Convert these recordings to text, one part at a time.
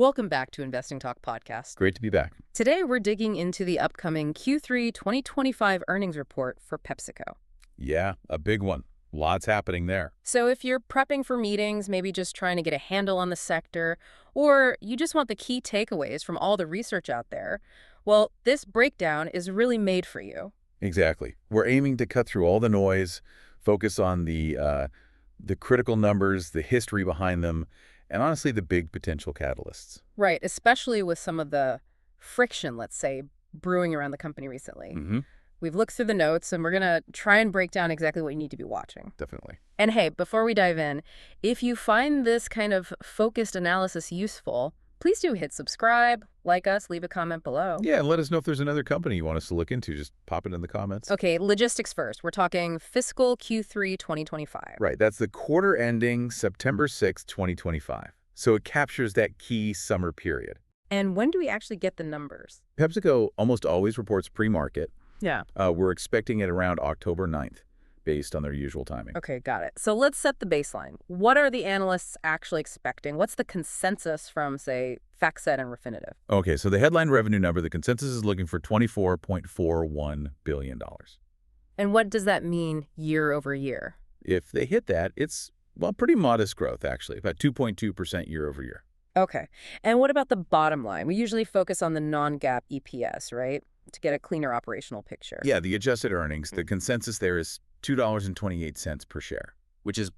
Welcome back to Investing Talk Podcast. Great to be back. Today, we're digging into the upcoming Q3 2025 earnings report for PepsiCo. Yeah, a big one. Lots happening there. So if you're prepping for meetings, maybe just trying to get a handle on the sector, or you just want the key takeaways from all the research out there, well, this breakdown is really made for you. Exactly. We're aiming to cut through all the noise, focus on the critical numbers, the history behind them, and honestly, the big potential catalysts. Right, especially with some of the friction, let's say, brewing around the company recently. We've looked through the notes, and we're going to try and break down exactly what you need to be watching. Definitely. And hey, before we dive in, if you find this kind of focused analysis useful, please do hit subscribe, like us, leave a comment below. Yeah, and let us know if there's another company you want us to look into. Just pop it in the comments. Okay, logistics first. We're talking fiscal Q3 2025. Right, that's the quarter ending September 6th, 2025. So it captures that key summer period. And when do we actually get the numbers? PepsiCo almost always reports pre-market. Yeah. We're expecting it around October 9th, based on their usual timing. Okay, got it. So let's set the baseline. What are the analysts actually expecting? What's the consensus from, say, FactSet and Refinitiv? Okay, so the headline revenue number, the consensus is looking for $24.41 billion. And what does that mean year over year? If they hit that, it's, well, pretty modest growth, actually, about 2.2% year over year. Okay. And what about the bottom line? We usually focus on the non-GAAP EPS, right? To get a cleaner operational picture. Yeah, the adjusted earnings, the consensus there is $2.28 per share, which is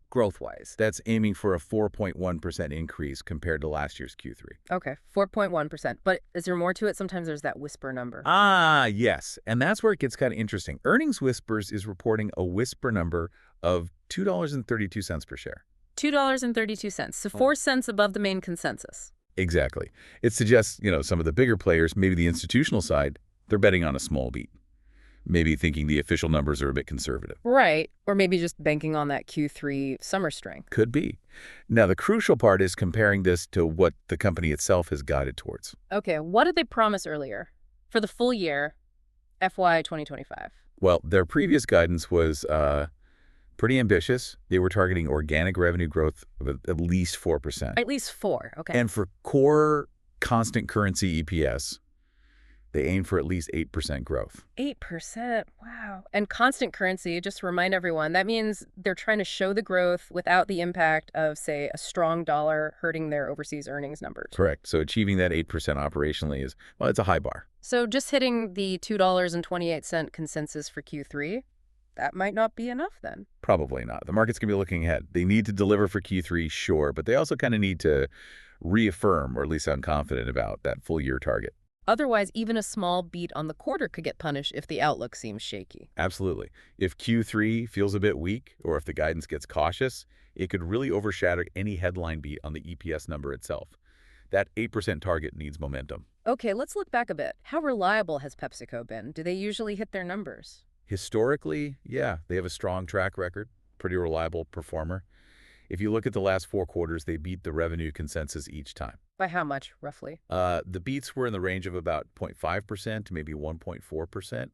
growth-wise. That's aiming for a 4.1% increase compared to last year's Q3. Okay, 4.1%. But is there more to it? Sometimes there's that whisper number. Ah, yes. And that's where it gets kind of interesting. Earnings Whispers is reporting a whisper number of $2.32 per share. $2.32, so 4 cents above the main consensus. Exactly. It suggests, some of the bigger players, maybe the institutional side, they're betting on a small beat. Maybe thinking the official numbers are a bit conservative. Right. Or maybe just banking on that Q3 summer strength. Could be. Now, the crucial part is comparing this to what the company itself has guided towards. Okay, what did they promise earlier for the full year, FY 2025? Well, their previous guidance was pretty ambitious. They were targeting organic revenue growth of at least 4%. At least 4, okay. And for core constant currency EPS, they aim for at least 8% growth. 8%, wow. And constant currency, just to remind everyone, that means they're trying to show the growth without the impact of, say, a strong dollar hurting their overseas earnings numbers. Correct. So achieving that 8% operationally is, well, it's a high bar. So just hitting the $2.28 consensus for Q3, that might not be enough then. Probably not. The market's going to be looking ahead. They need to deliver for Q3, sure, but they also kind of need to reaffirm, or at least sound confident about, that full year target. Otherwise, even a small beat on the quarter could get punished if the outlook seems shaky. Absolutely. If Q3 feels a bit weak, or if the guidance gets cautious, it could really overshadow any headline beat on the EPS number itself. That 8% target needs momentum. Okay, let's look back a bit. How reliable has PepsiCo been? Do they usually hit their numbers? Historically, yeah, they have a strong track record, pretty reliable performer. If you look at the last 4 quarters, they beat the revenue consensus each time. By how much, roughly? The beats were in the range of about 0.5% to maybe 1.4%.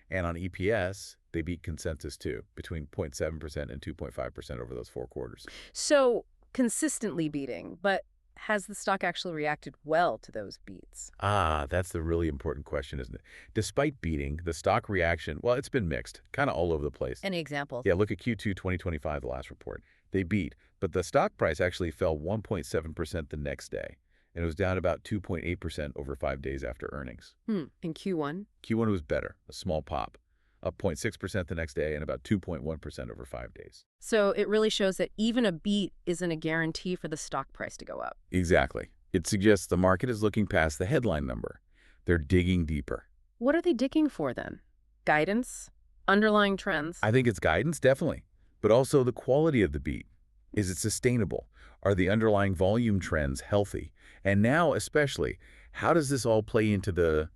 And on EPS, they beat consensus too, between 0.7% and 2.5% over those 4 quarters. So consistently beating, but has the stock actually reacted well to those beats? Ah, that's the really important question, isn't it? Despite beating, the stock reaction, well, it's been mixed, kind of all over the place. Any examples? Yeah, look at Q2 2025, the last report. They beat, but the stock price actually fell 1.7% the next day. And it was down about 2.8% over 5 days after earnings. In Q1? Q1 was better, a small pop, up 0.6% the next day and about 2.1% over 5 days. So it really shows that even a beat isn't a guarantee for the stock price to go up. Exactly. It suggests the market is looking past the headline number. They're digging deeper. What are they digging for then? Guidance? Underlying trends? I think it's guidance, definitely, but also the quality of the beat. Is it sustainable? Are the underlying volume trends healthy? And now, especially, how does this all play into the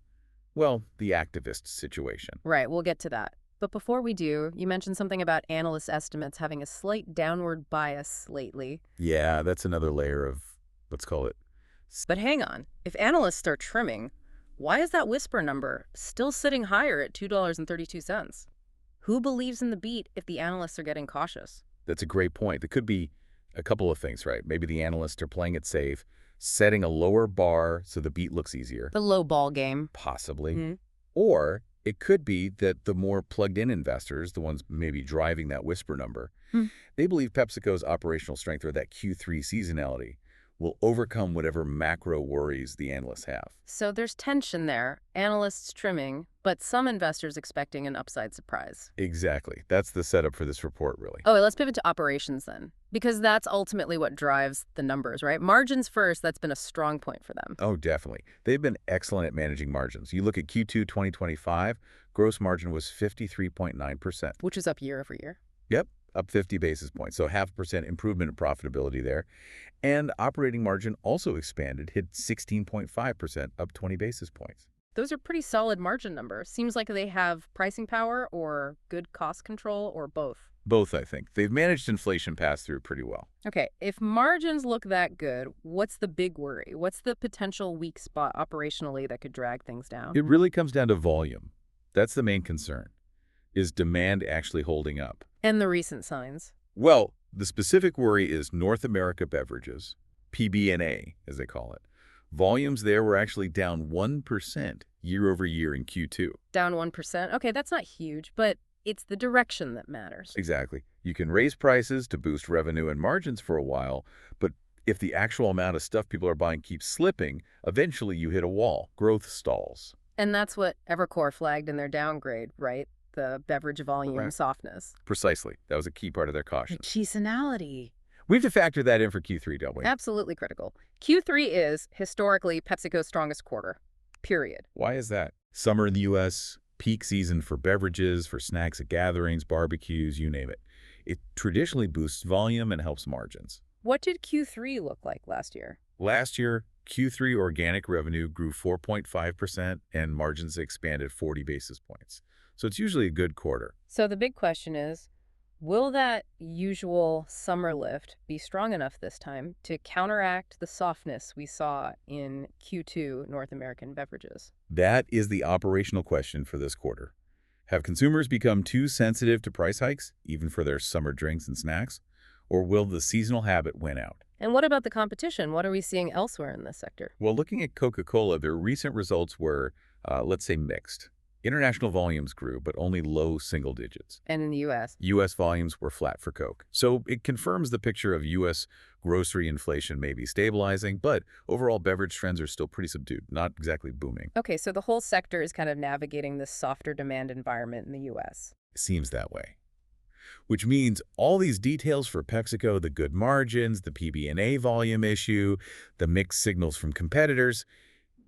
activist situation? Right, we'll get to that. But before we do, you mentioned something about analyst estimates having a slight downward bias lately. Yeah, that's another layer of, let's call it. But hang on, if analysts start trimming, why is that whisper number still sitting higher at $2.32? Who believes in the beat if the analysts are getting cautious? That's a great point. There could be a couple of things, right? Maybe the analysts are playing it safe, setting a lower bar so the beat looks easier, The low ball game. possibly. Mhm. Or it could be that the more plugged-in investors, the ones maybe driving that whisper number, Hmm. they believe PepsiCo's operational strength or that Q3 seasonality will overcome whatever macro worries the analysts have. So there's tension there, analysts trimming, but some investors expecting an upside surprise. Exactly. That's the setup for this report, really. Oh, let's pivot to operations then, because that's ultimately what drives the numbers, right? Margins first, that's been a strong point for them. Oh, definitely. They've been excellent at managing margins. You look at Q2 2025, gross margin was 53.9%. Which is up year over year. Yep, up 50 basis points. So 0.5% improvement in profitability there. And operating margin also expanded, hit 16.5%, up 20 basis points. Those are pretty solid margin numbers. Seems like they have pricing power or good cost control or both. Both, I think. They've managed inflation pass-through pretty well. Okay, if margins look that good, what's the big worry? What's the potential weak spot operationally that could drag things down? It really comes down to volume. That's the main concern. Is demand actually holding up? And the recent signs. Well, the specific worry is North America beverages, PBNA, as they call it. Volumes there were actually down 1% year over year in Q2. Down 1%. Okay, that's not huge, but it's the direction that matters. Exactly. You can raise prices to boost revenue and margins for a while, but if the actual amount of stuff people are buying keeps slipping, eventually you hit a wall. Growth stalls. And that's what Evercore flagged in their downgrade, right? The beverage volume Correct. softness. Precisely. That was a key part of their The caution. seasonality. We have to factor that in for Q3, don't we? Absolutely critical. Q3 is historically PepsiCo's strongest quarter, period. Why is that? Summer in the U.S., peak season for beverages, for snacks at gatherings, barbecues, you name it. It traditionally boosts volume and helps margins. What did Q3 look like last year? Last year, Q3 organic revenue grew 4.5% and margins expanded 40 basis points. So it's usually a good quarter. So the big question is, will that usual summer lift be strong enough this time to counteract the softness we saw in Q2 North American beverages? That is the operational question for this quarter. Have consumers become too sensitive to price hikes, even for their summer drinks and snacks? Or will the seasonal habit win out? And what about the competition? What are we seeing elsewhere in this sector? Well, looking at Coca-Cola, their recent results were, let's say, mixed. International volumes grew, but only low single digits. And in the U.S.? U.S. volumes were flat for Coke. So it confirms the picture of U.S. grocery inflation may be stabilizing, but overall beverage trends are still pretty subdued, not exactly booming. Okay, so the whole sector is kind of navigating this softer demand environment in the U.S. It seems that way. Which means all these details for PepsiCo, the good margins, the PBNA volume issue, the mixed signals from competitors,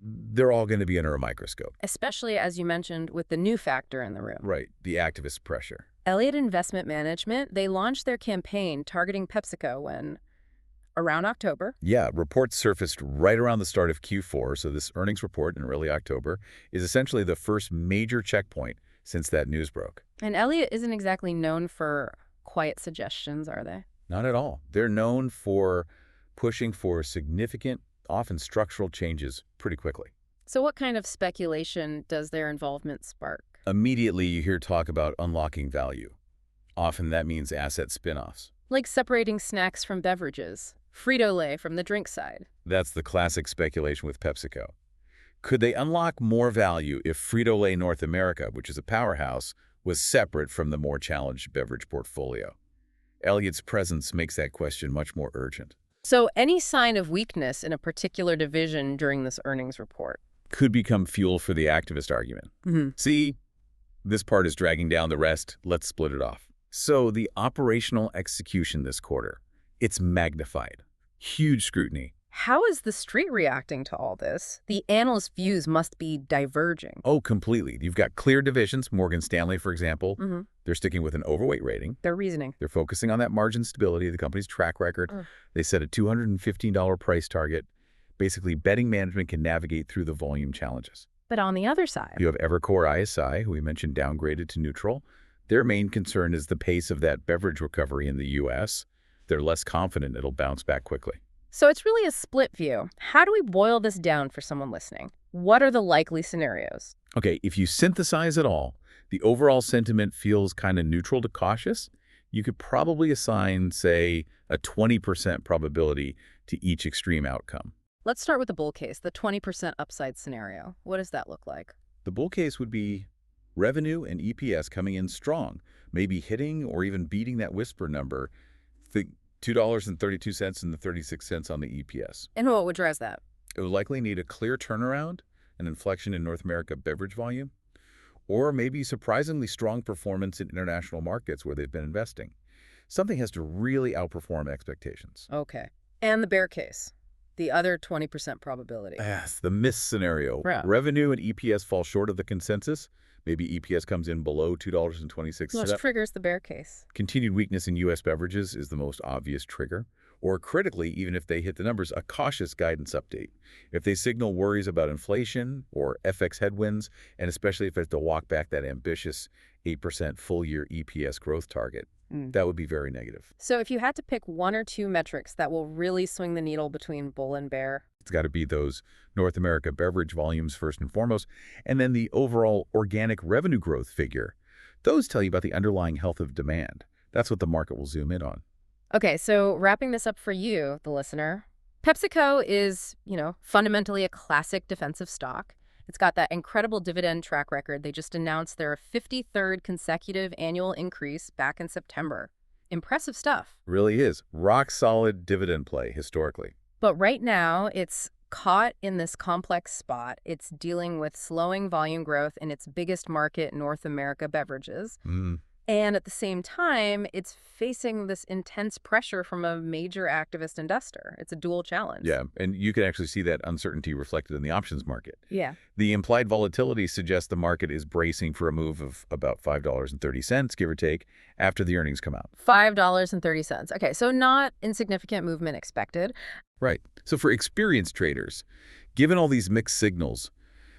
they're all going to be under a microscope. Especially, as you mentioned, with the new factor in the room. Right, the activist pressure. Elliott Investment Management, they launched their campaign targeting PepsiCo when? Around October. Yeah, reports surfaced right around the start of Q4, so this earnings report in early October is essentially the first major checkpoint since that news broke. And Elliott isn't exactly known for quiet suggestions, are they? Not at all. They're known for pushing for significant, often structural changes pretty quickly. So what kind of speculation does their involvement spark? Immediately, you hear talk about unlocking value. Often that means asset spin-offs. Like separating snacks from beverages, Frito-Lay from the drink side. That's the classic speculation with PepsiCo. Could they unlock more value if Frito-Lay North America, which is a powerhouse, was separate from the more challenged beverage portfolio? Elliott's presence makes that question much more urgent. So any sign of weakness in a particular division during this earnings report? Could become fuel for the activist argument. See, this part is dragging down the rest. Let's split it off. So the operational execution this quarter, it's magnified. Huge scrutiny. How is the street reacting to all this? The analyst views must be diverging. Oh, completely. You've got clear divisions. Morgan Stanley, for example, they're sticking with an overweight rating. Their reasoning. They're focusing on that margin stability, the company's track record. They set a $215 price target. Basically, betting management can navigate through the volume challenges. But on the other side, You have Evercore ISI, who we mentioned downgraded to neutral. Their main concern is the pace of that beverage recovery in the U.S. They're less confident it'll bounce back quickly. so it's really a split view. How do we boil this down for someone listening? What are the likely scenarios? Okay, if you synthesize it all, the overall sentiment feels kind of neutral to cautious. You could probably assign, say, a 20% probability to each extreme outcome. Let's start with the bull case, the 20% upside scenario. What does that look like? The bull case would be revenue and EPS coming in strong, maybe hitting or even beating that whisper number. Think $2.32 and the 36 cents on the EPS. And what would drive that? It would likely need a clear turnaround, an inflection in North America beverage volume, or maybe surprisingly strong performance in international markets where they've been investing. Something has to really outperform expectations. Okay. And the bear case, the other 20% probability. Yes, the miss scenario. Yeah. Revenue and EPS fall short of the consensus. Maybe EPS comes in below $2.26. Which triggers the bear case. Continued weakness in U.S. beverages is the most obvious trigger. Or critically, even if they hit the numbers, a cautious guidance update. If they signal worries about inflation or FX headwinds, and especially if they have to walk back that ambitious 8% full-year EPS growth target, that would be very negative. So if you had to pick one or two metrics that will really swing the needle between bull and bear? It's got to be those North America beverage volumes first and foremost, and then the overall organic revenue growth figure. Those tell you about the underlying health of demand. That's what the market will zoom in on. Okay, so wrapping this up for you, the listener, PepsiCo is, fundamentally a classic defensive stock. It's got that incredible dividend track record. They just announced their 53rd consecutive annual increase back in September. Impressive stuff. Really is. Rock solid dividend play historically. But right now, it's caught in this complex spot. It's dealing with slowing volume growth in its biggest market, North America beverages. And at the same time, it's facing this intense pressure from a major activist investor. It's a dual challenge. Yeah, and you can actually see that uncertainty reflected in the options market. Yeah. The implied volatility suggests the market is bracing for a move of about $5.30, give or take, after the earnings come out. $5.30. Okay, so not insignificant movement expected. Right. So for experienced traders, given all these mixed signals,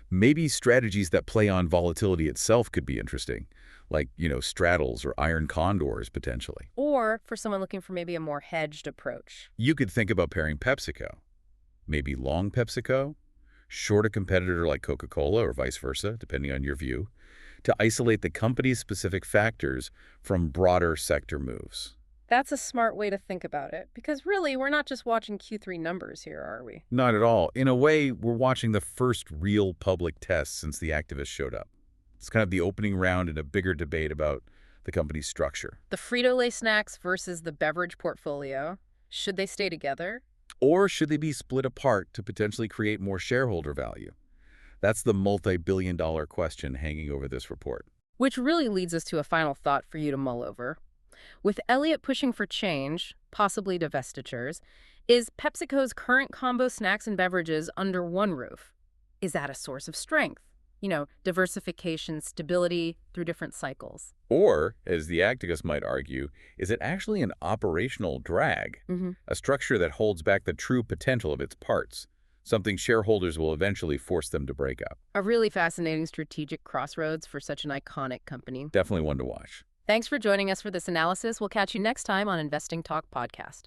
maybe strategies that play on volatility itself could be interesting, like, straddles or iron condors potentially. Or for someone looking for maybe a more hedged approach. You could think about pairing PepsiCo, maybe long PepsiCo, short a competitor like Coca-Cola or vice versa, depending on your view, to isolate the company's specific factors from broader sector moves. That's a smart way to think about it, because really, we're not just watching Q3 numbers here, are we? Not at all. In a way, we're watching the first real public test since the activists showed up. It's kind of the opening round in a bigger debate about the company's structure. The Frito-Lay snacks versus the beverage portfolio. Should they stay together? Or should they be split apart to potentially create more shareholder value? That's the multi-billion-dollar question hanging over this report. Which really leads us to a final thought for you to mull over. With Elliott pushing for change, possibly divestitures, is PepsiCo's current combo snacks and beverages under one roof? Is that a source of strength? Diversification, stability through different cycles. Or, as the activist might argue, is it actually an operational drag? A structure that holds back the true potential of its parts, something shareholders will eventually force them to break up. A really fascinating strategic crossroads for such an iconic company. Definitely one to watch. Thanks for joining us for this analysis. We'll catch you next time on Investing Talk Podcast.